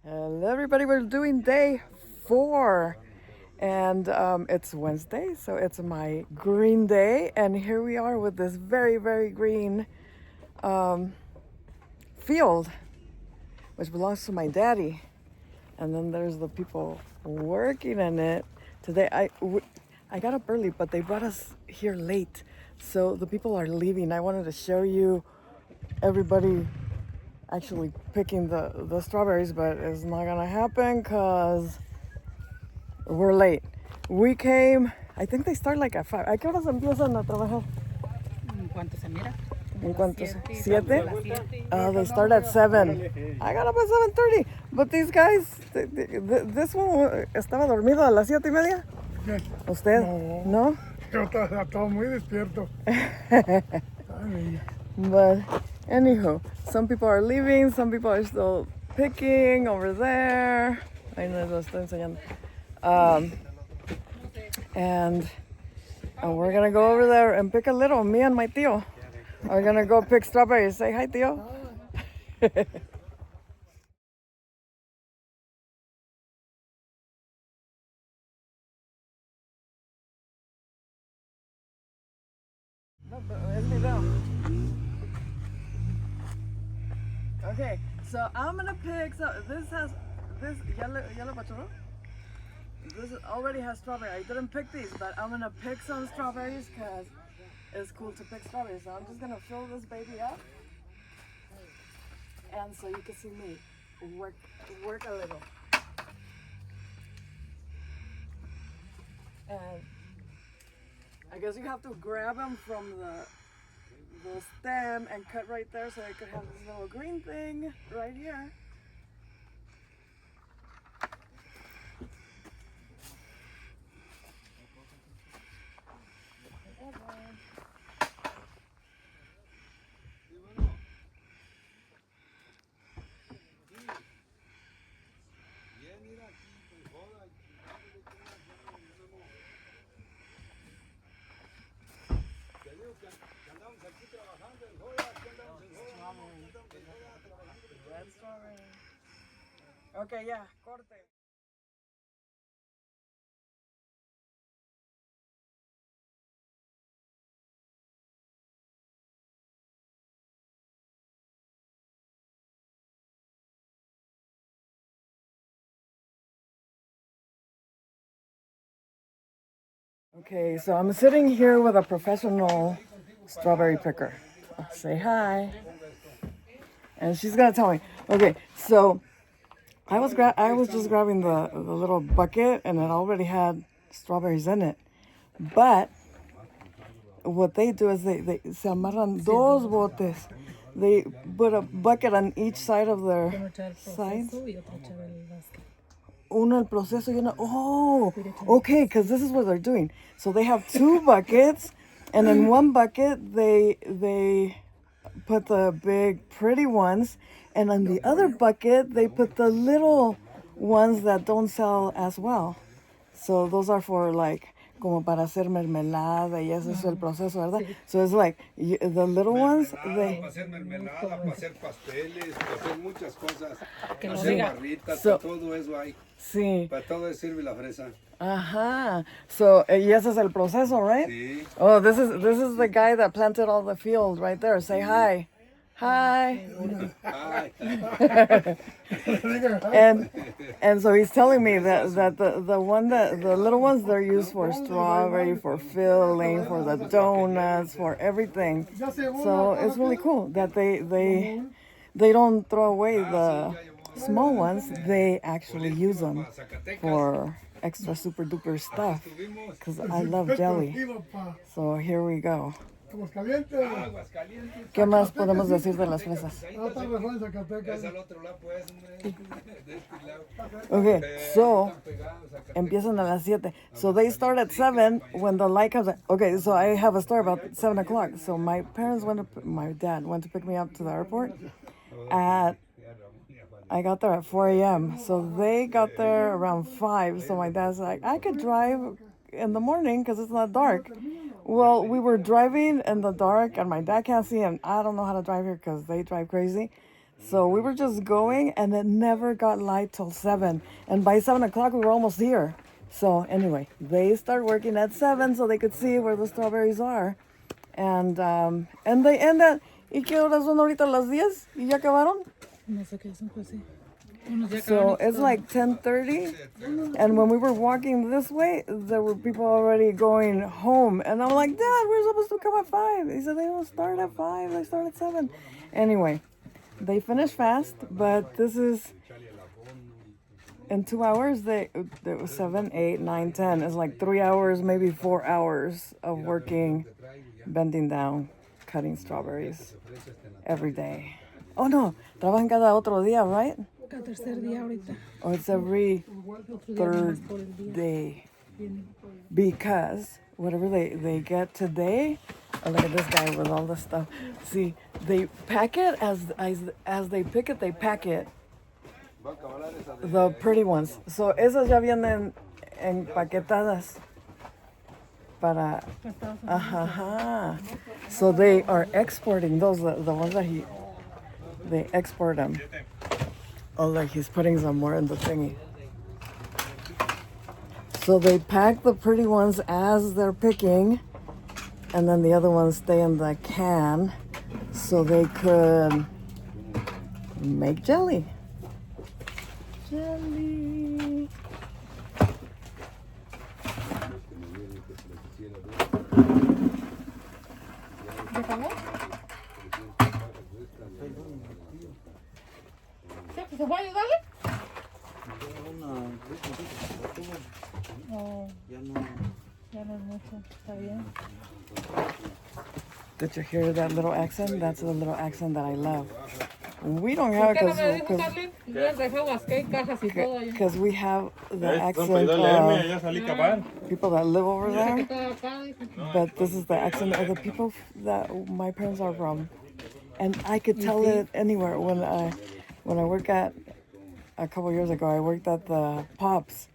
Hello, everybody. We're doing day 4, and it's Wednesday, so it's my green day. And here we are with this very, very green field, which belongs to my daddy. And then there's the people working in it. Today, I got up early, but they brought us here late, so the people are leaving. I wanted to show you everybody actually picking the strawberries, but it's not gonna happen because we're late. We came, I think they start like at 5. ¿A qué horas empiezan a trabajar? En cuanto se mira. ¿En cuanto? 7? They start at 7. I got up at 7:30, but these guys, this one estaba dormido a las 7:30. ¿Usted? No? Yo estaba muy despierto. But anywho, some people are leaving, some people are still picking over there. Ahí nos lo estoy enseñando. And we're gonna go over there and pick a little. Me and my tío are gonna go pick strawberries. Say hi, tío. Okay, so I'm gonna pick. So this yellow bachoro. This already has strawberry. I didn't pick these, but I'm gonna pick some strawberries because it's cool to pick strawberries. So I'm just gonna fill this baby up, and so you can see me work a little. And I guess you have to grab them from the stem and cut right there, so I could have this little green thing right here. Okay, yeah, corte. Okay, so I'm sitting here with a professional strawberry picker. Say hi. And she's gonna tell me. Okay, so I was just grabbing the little bucket, and it already had strawberries in it. But what they do is they se amarran dos botes. They put a bucket on each side of their sides. Uno el proceso y uno. Oh, okay, because this is what they're doing. So they have 2 buckets, and in one bucket they put the big pretty ones, and on the other bucket they put the little ones that don't sell as well. So those are for like como para hacer mermelada y ese es el proceso, ¿verdad? So it's like the little ones, they... Para hacer mermelada, para hacer pasteles, para hacer muchas cosas, Que no hacer diga. barritas, So- para todo eso hay. Sí. Para todo eso sirve la fresa. Ajá. So, y ese es el proceso, right? Sí. Oh, this is the guy that planted all the field right there. Say hi. Hi. Ay, And so he's telling me that the little ones, they're used for strawberry, for filling, for the donuts, for everything. So it's really cool that they don't throw away the small ones. They actually use them for extra super duper stuff because I love jelly. So here we go. ¿Qué más podemos decir de las fresas? es al otro lado, pues, hombre. De este lado. Okay, so empiezan a las 7. So they start at 7 when the light comes. Okay, so I have a story about 7 o'clock. So my dad went to pick me up to the airport I got there at 4 a.m. So they got there around 5. So my dad's like, I could drive in the morning because it's not dark. Well, we were driving in the dark, and my dad can't see, and I don't know how to drive here because they drive crazy. So we were just going, and it never got light till 7. And by 7 o'clock, we were almost here. So anyway, they start working at 7 so they could see where the strawberries are. And they end at, ¿y qué horas son ahorita las 10? ¿Y ya acabaron? No sé qué son, pues sí. Unos ya So acabaron. it's like 10:30, and when we were walking this way, there were people already going home. And I'm like, Dad, we're supposed to come at 5. He said they don't start at 5, they start at 7. Anyway, they finish fast, but this is in 2 hours. It was 7, 8, 9, 10. It's like 3 hours, maybe 4 hours of working, bending down, cutting strawberries every day. Oh no, trabajan cada otro día, right? Cada tercer día ahorita. Or it's every Otro día third nomás por el día. day. Vienen. Because whatever they get today, oh, look at this guy with all this stuff. See, they pack it as they pick it, they pack it. The pretty ones. So esas ya vienen empaquetadas para. Ajá. So they are exporting those, the ones that they export them. Oh, like he's putting some more in the thingy. So they pack the pretty ones as they're picking, and then the other ones stay in the can so they could make jelly. Jelly. ¿Ya acabó? ¿Se puede ayudarle? No, ya no es mucho, está bien. Did you hear that little accent? That's the little accent that I love. We don't have it because we have the accent of people that live over there. But this is the accent of the people that my parents are from. And I could tell it anywhere. When I work at, a couple years ago, I worked at the Pops.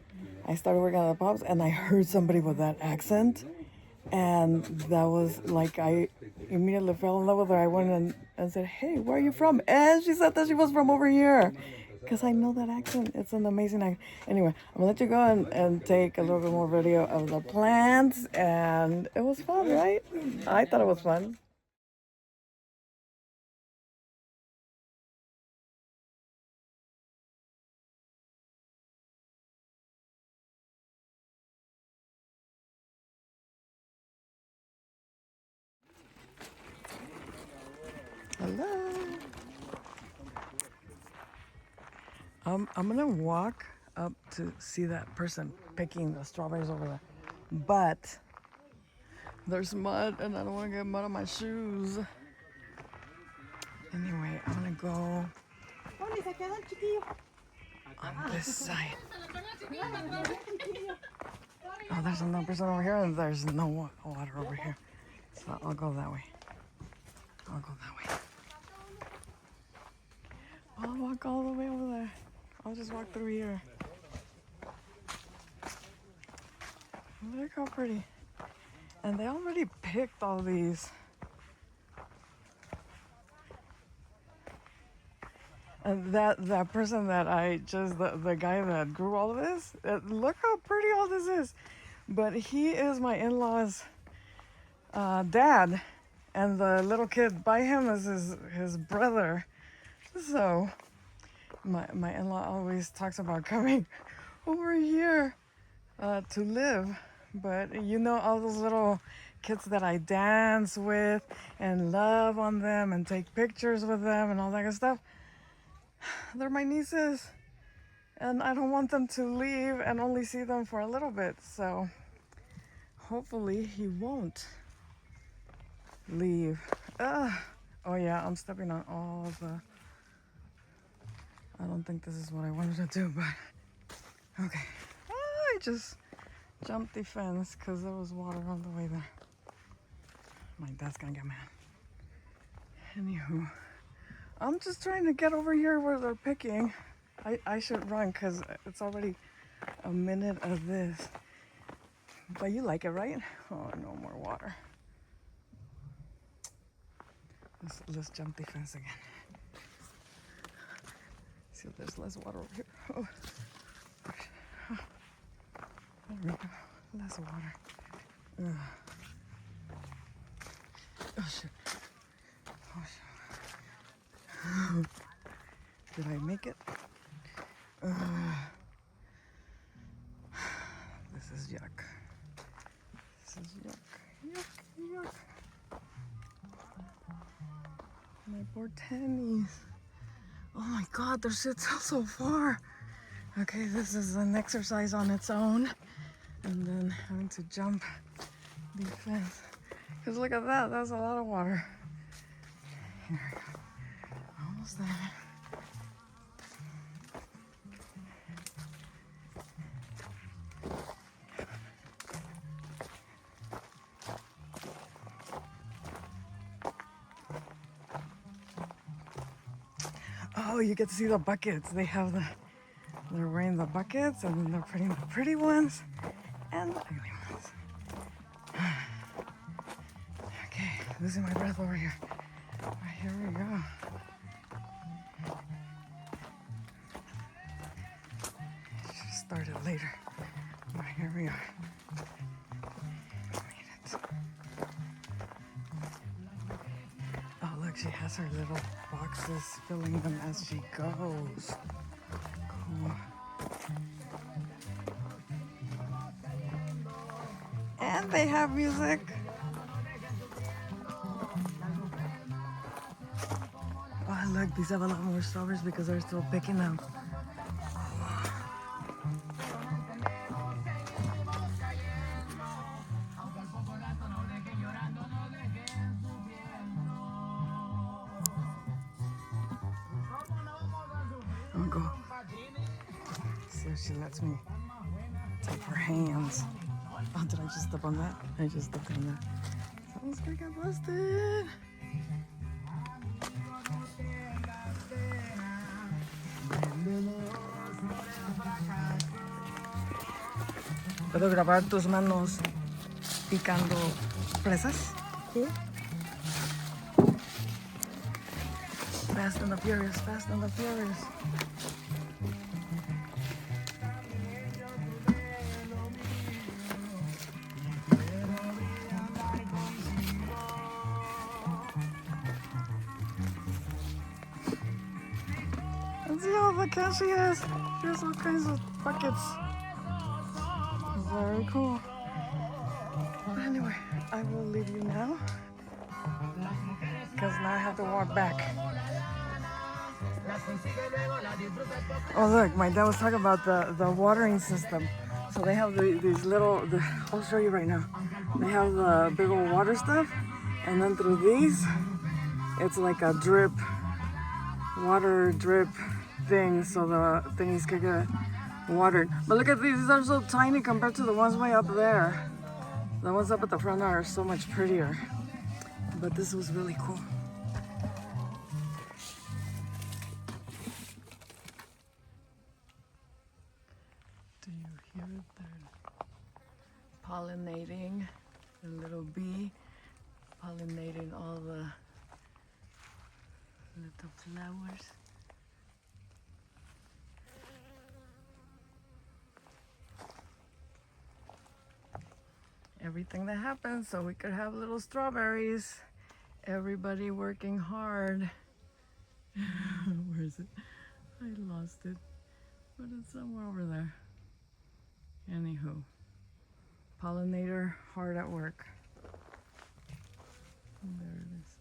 I started working at the Pops, and I heard somebody with that accent. And that was like, I immediately fell in love with her. I went and said, hey, where are you from? And she said that she was from over here. Because I know that accent. It's an amazing accent. Anyway, I'm going to let you go and take a little bit more video of the plants. And it was fun, right? I thought it was fun. Hello. I'm gonna walk up to see that person picking the strawberries over there, but there's mud and I don't want to get mud on my shoes. Anyway, I'm gonna go on this side. Oh, there's another person over here and there's no water over here, so I'll go that way. I'll walk all the way over there. I'll just walk through here. Look how pretty. And they already picked all these. And that person that the guy that grew all of this, look how pretty all this is. But he is my in-law's dad. And the little kid by him is his brother. So my in-law always talks about coming over here to live. But you know, all those little kids that I dance with and love on them and take pictures with them and all that good stuff, they're my nieces. And I don't want them to leave and only see them for a little bit. So hopefully he won't leave. Oh yeah, I'm stepping on all of the... I don't think this is what I wanted to do, but okay. I just jumped the fence because there was water on the way there. My dad's gonna get mad. Anywho, I'm just trying to get over here where they're picking. I should run because it's already a minute of this. But you like it, right? Oh, no more water. Let's jump the fence again. see if there's less water over here. Oh. There we go. Less water. Oh shit. Oh shit. Did I make it? This is yuck. This is yuck. Yuck, yuck. My poor tennies. Oh my god, they're still so far. Okay, this is an exercise on its own. And then having to jump the fence. Because look at that, that's a lot of water. Here we go. Almost there. Oh, you get to see the buckets. They have they're wearing the buckets and then they're putting the pretty ones and the ugly ones. Okay, losing my breath over here. Right, here we go. Should have started later. Right, here we are. Made it. Oh, look, she has her little boxes, filling them as she goes. Cool. And they have music. Oh, look, these have a lot more strawberries because they're still picking them. I'll go. See if she lets me take her hands. Oh, did I just step on that? I just stepped on that. Someone's gonna get busted. ¿Puedo grabar tus manos picando fresas? Sí. Fast and the Furious, Fast and the Furious. And see all the cash she has. She has all kinds of buckets. Very cool. But anyway, I will leave you now because now I have to walk back. Oh look, my dad was talking about the watering system. So they have these little, I'll show you right now. They have the big old water stuff, and then through these, it's like a drip, water drip thing, so the thingies could get watered. But look at these are so tiny compared to the ones way up there. The ones up at the front are so much prettier. But this was really cool. Do you hear it? They're pollinating. The little bee pollinating all the little flowers. Everything that happens so we could have little strawberries. Everybody working hard. Where is it? I lost it. But it's somewhere over there. Anywho. Pollinator hard at work. There it is.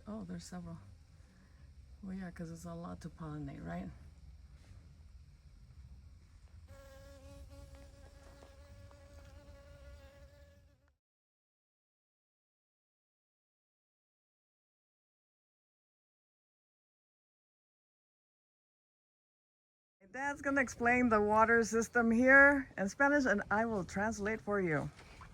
Oh, there's several. Well, yeah, because it's a lot to pollinate, right? Dad's gonna explain the water system here in Spanish, and I will translate for you.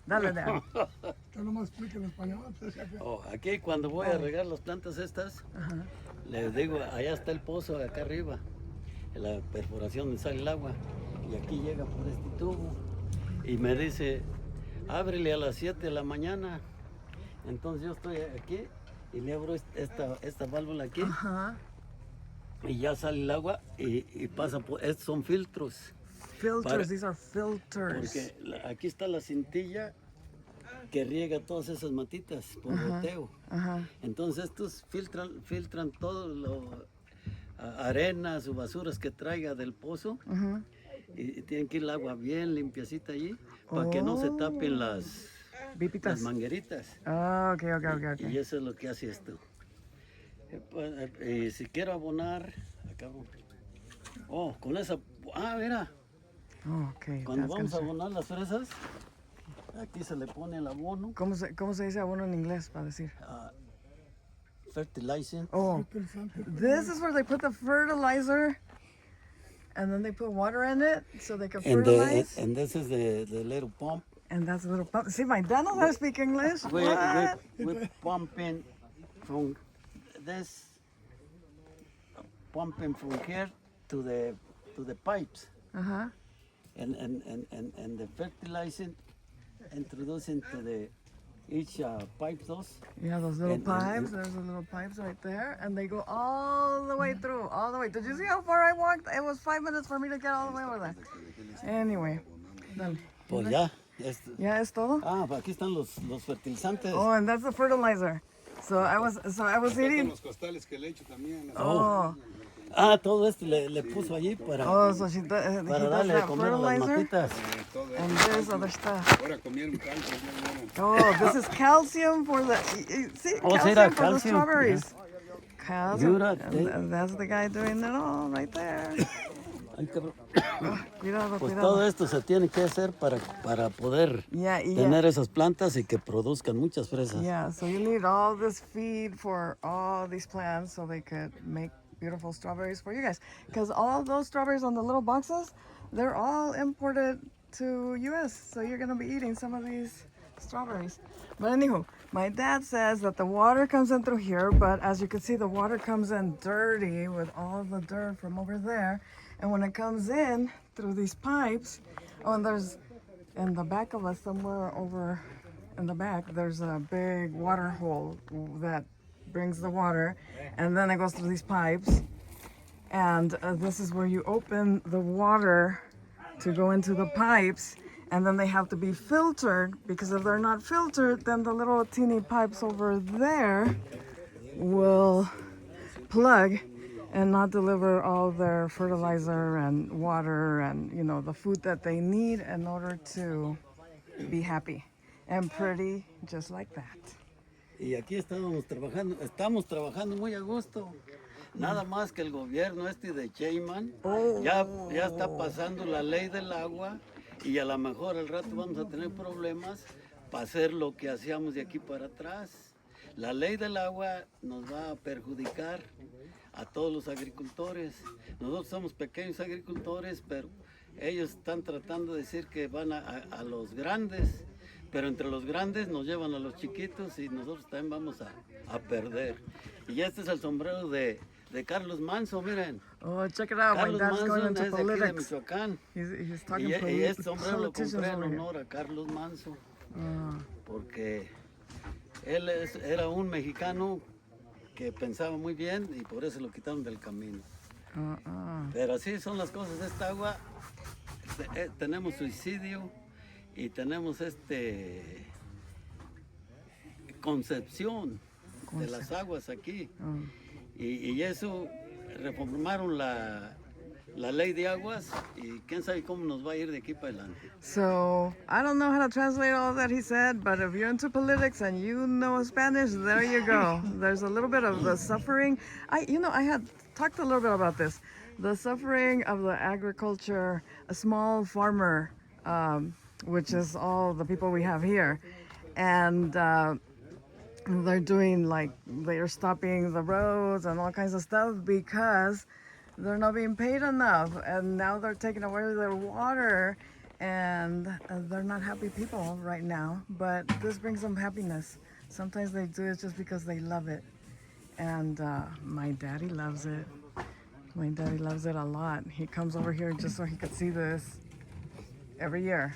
Dale, Dad. Usted no me explica en español. Oh, aquí cuando voy a regar las plantas estas, les digo, allá está el pozo acá arriba, en la perforación donde sale el agua, y aquí llega por este tubo, y me dice, ábrele a las 7 de la mañana. Entonces yo estoy aquí y le abro esta válvula aquí. y ya sale el agua y pasa por... Estos son filtros. Filters, these are filters. Porque aquí está la cintilla que riega todas esas matitas por goteo. Entonces estos filtran todo arenas o basuras que traiga del pozo y tienen que ir el agua bien limpiecita allí para que no se tapen las mangueritas. Oh, okay. Y eso es lo que hace esto. Y si quiero abonar, acabo. Oh, con esa. Ah, mira. Oh, okay. Cuando vamos a abonar las fresas, aquí se le pone el abono. ¿Cómo se dice abono en inglés para decir? Fertilizer. Oh, this is where they put the fertilizer, and then they put water in it so they can fertilize. And this is the little pump. And that's a little pump. See, my dad knows how to speak English. We're pumping from this, pumping from here to the pipes. And the fertilizing introducing to the each pipe those. Yeah, those little pipes. There's the little pipes right there, and they go all the way through, all the way. Did you see how far I walked? It was 5 minutes for me to get all the way over there. Anyway, dale. Pues ya. ¿Ya es todo? Ah, aquí están los fertilizantes. Oh, and that's the fertilizer. So I was eating. Los costales que le echo también. Oh. Ah, todo esto le puso allí para So he does darle de that comer a las fertilizer. matitas. And this other stuff. Ahora comieron calcio. Oh, this is calcium for the. See, calcium for the strawberries. Calcium. And that's the guy doing it all right there. Ay, cabrón. Cuidado, Pues cuidado. todo esto se tiene que hacer para poder tener esas plantas y que produzcan muchas fresas. Yeah, so you need all this feed for all these plants so they could make beautiful strawberries for you guys. Because all those strawberries on the little boxes, they're all imported to US. So you're going to be eating some of these strawberries. But anywho, my dad says that the water comes in through here, but as you can see, the water comes in dirty with all the dirt from over there. And when it comes in through these pipes, and there's in the back of us somewhere over in the back, there's a big water hole that brings the water, and then it goes through these pipes. And this is where you open the water to go into the pipes, and then they have to be filtered, because if they're not filtered, then the little teeny pipes over there will plug and not deliver all their fertilizer and water and, you know, the food that they need in order to be happy and pretty, just like that. Y aquí estamos trabajando muy a gusto. Nada más que el gobierno de Sheinbaum ya está pasando la ley del agua y a lo mejor al rato vamos a tener problemas para hacer lo que hacíamos de aquí para atrás. La ley del agua nos va a perjudicar a todos los agricultores. Nosotros somos pequeños agricultores, pero ellos están tratando de decir que van a los grandes, pero entre los grandes nos llevan a los chiquitos y nosotros también vamos a perder. Y este es el sombrero de Carlos Manso, miren. Oh, check it out. Carlos My dad's going Manso into es de aquí de politics. Michoacán. He's talking Y este sombrero lo politicians compré en over here. honor a Carlos Manso, porque él era un mexicano que pensaba muy bien y por eso lo quitaron del camino. Pero así son las cosas de esta agua. Tenemos suicidio y tenemos concepción de las aguas aquí. Y eso reformaron la ley de aguas y quién sabe cómo nos va a ir de aquí para adelante. So, I don't know how to translate all that he said, but if you're into politics and you know Spanish, there you go. There's a little bit of the suffering. I had talked a little bit about this. The suffering of the agriculture, a small farmer, which is all the people we have here. And they're doing they're stopping the roads and all kinds of stuff because they're not being paid enough, and now they're taking away their water, and they're not happy people right now, but this brings them happiness. Sometimes they do it just because they love it, and my daddy loves it. My daddy loves it a lot. He comes over here just so he could see this every year.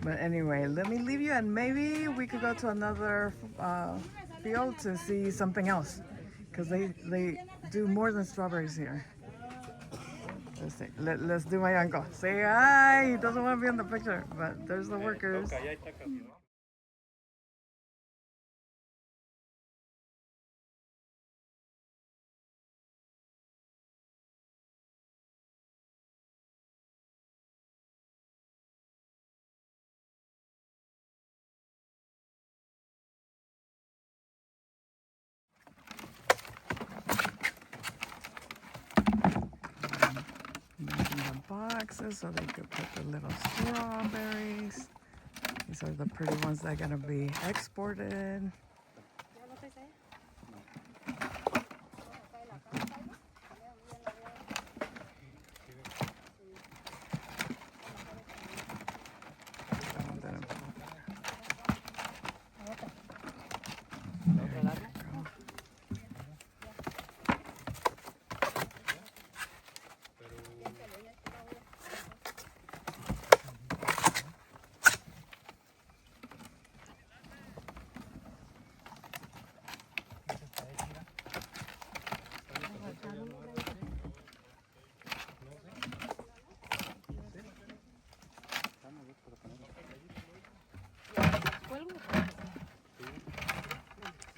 But anyway, let me leave you, and maybe we could go to another field to see something else, because they do more than strawberries here. Let's see. Let's do my uncle. Say hi. He doesn't want to be in the picture, but there's the workers. Making the boxes so they could put the little strawberries. These are the pretty ones that are gonna be exported.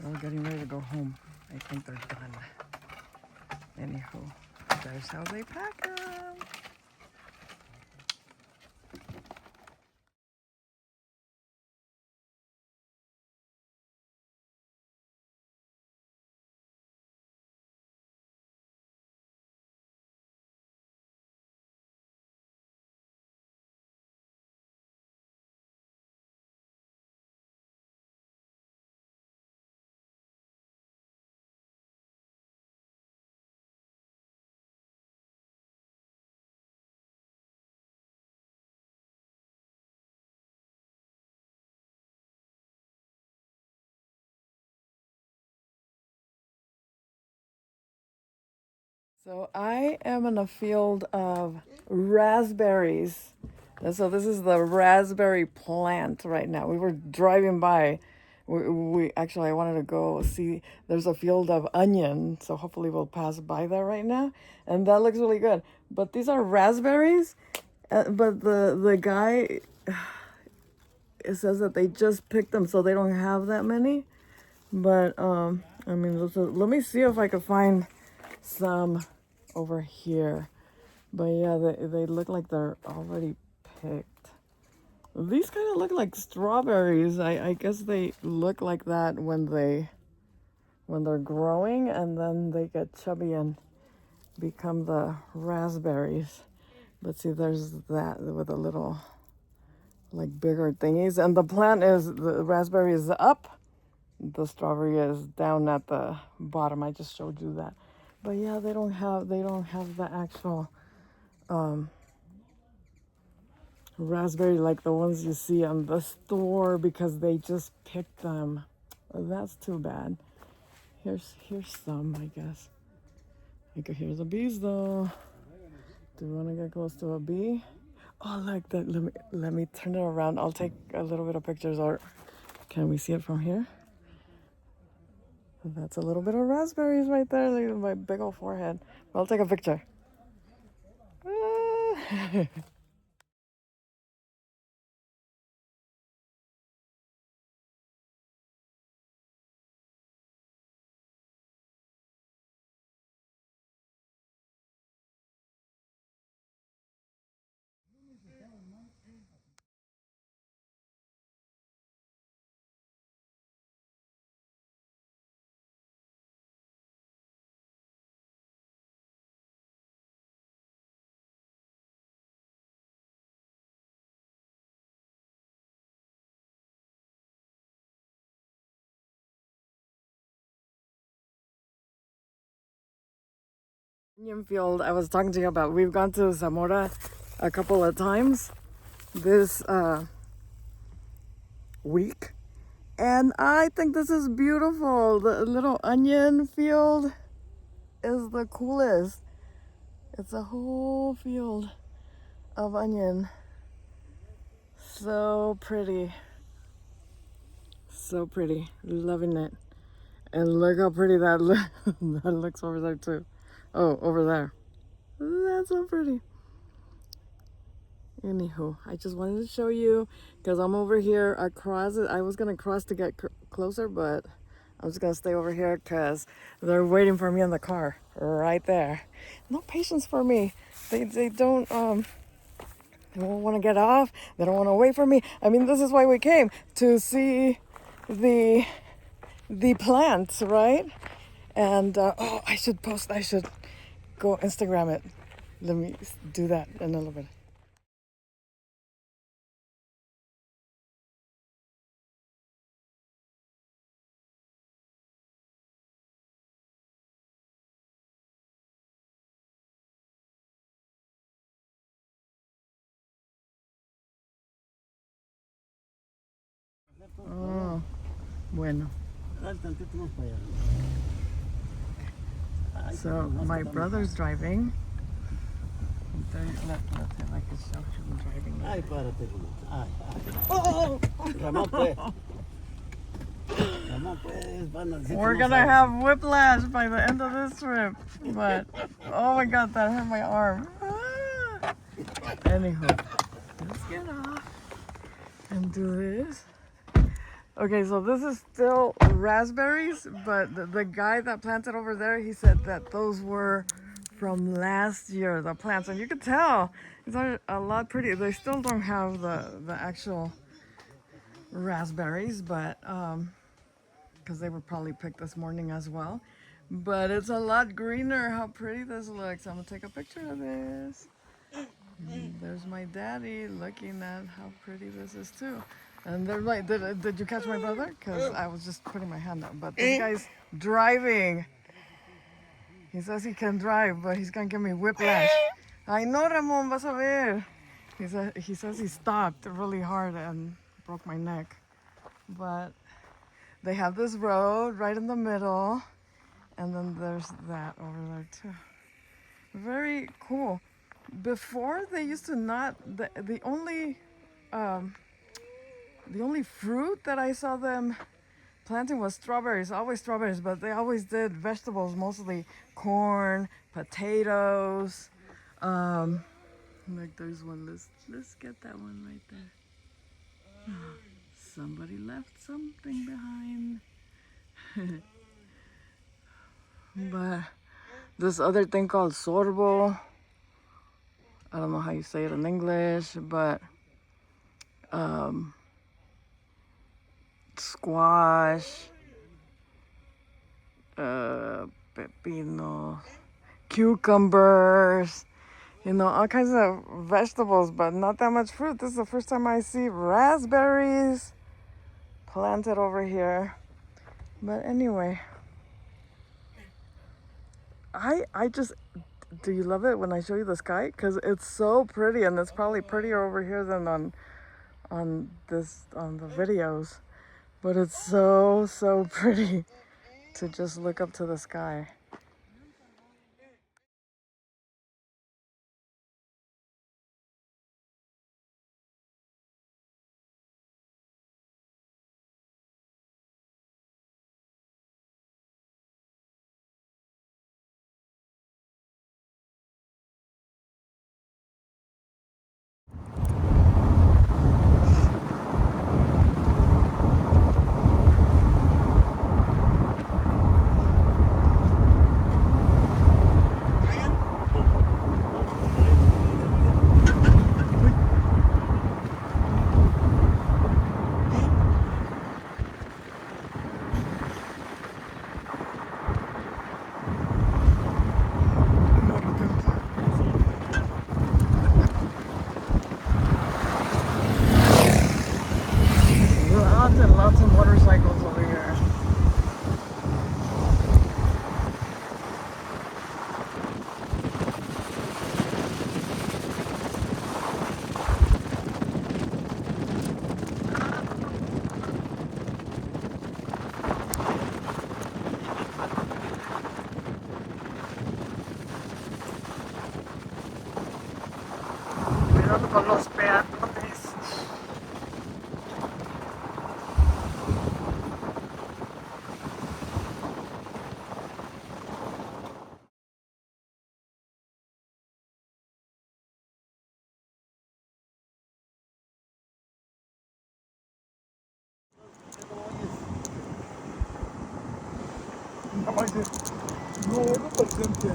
We're getting ready to go home. I think they're done. Anywho, there's how they pack them. So I am in a field of raspberries. And so this is the raspberry plant right now. We were driving by. We actually, I wanted to go see. There's a field of onion, so hopefully we'll pass by that right now, and that looks really good. But these are raspberries. But the guy, it says that they just picked them, so they don't have that many. But I mean, let me see if I can find some over here. But yeah, they look like they're already picked. These kind of look like strawberries. I guess they look like that when they're growing, and then they get chubby and become the raspberries. But see, there's that with a little like bigger thingies, and the plant is the raspberry is up, the strawberry is down at the bottom. I just showed you that. But yeah, they don't have the actual raspberry like the ones you see on the store because they just picked them. That's too bad. Here's some, I guess. Here's the bees though. Do you want to get close to a bee? Oh, like that. Let me turn it around. I'll take a little bit of pictures. Or can we see it from here? That's a little bit of raspberries right there. Look at my big old forehead. I'll take a picture. Onion field I was talking to you about. We've gone to Zamora a couple of times this week, and I think this is beautiful. The little onion field is the coolest. It's a whole field of onion. So pretty. So pretty. Loving it. And look how pretty that, that looks over there too. Oh, over there. That's so pretty. Anywho, I just wanted to show you because I'm over here across it. I was going to cross to get closer, but I'm just going to stay over here because they're waiting for me in the car right there. No patience for me. They don't want to get off. They don't want to wait for me. I mean, this is why we came to see the plants, right? And oh, I should go Instagram it. Let me do that in a little bit. Oh, bueno. Dale tantito más para allá. Ay, So nomás my quedamos. brother's driving. Let's have like a show him driving. Ay, párate, Ramón. Ay, ay. Ramón, pues. Ramón, pues. Van a decir que We're no gonna sabes. have whiplash by the end of this trip, but oh my god, that hurt my arm. Anywho, let's get off and do this. Okay, so this is still raspberries, but the guy that planted over there, he said that those were from last year, the plants, and you could tell these are a lot pretty. They still don't have the actual raspberries, but because they were probably picked this morning as well. But it's a lot greener. How pretty this looks. I'm gonna take a picture of this. There's my daddy looking at how pretty this is too. And they're like, did you catch my brother? Because I was just putting my hand up. But this guy's driving. He says he can drive, but he's gonna give me whiplash. I know, Ramon, vas a ver. He says he stopped really hard and broke my neck. But they have this road right in the middle. And then there's that over there too. Very cool. Before they used to not, the only fruit that I saw them planting was strawberries, always strawberries, but they always did vegetables, mostly corn, potatoes. Like there's one, let's get that one right there. Somebody left something behind. But this other thing called sorbo, I don't know how you say it in English, but squash, pepino, cucumbers, all kinds of vegetables, but not that much fruit. This is the first time I see raspberries planted over here. But anyway, I just, do you love it when I show you the sky? Because it's so pretty, and it's probably prettier over here than on the videos. But it's so pretty to just look up to the sky. Lots and lots of motorcycles over here. Cuidado con los peatones. No, no, por siempre.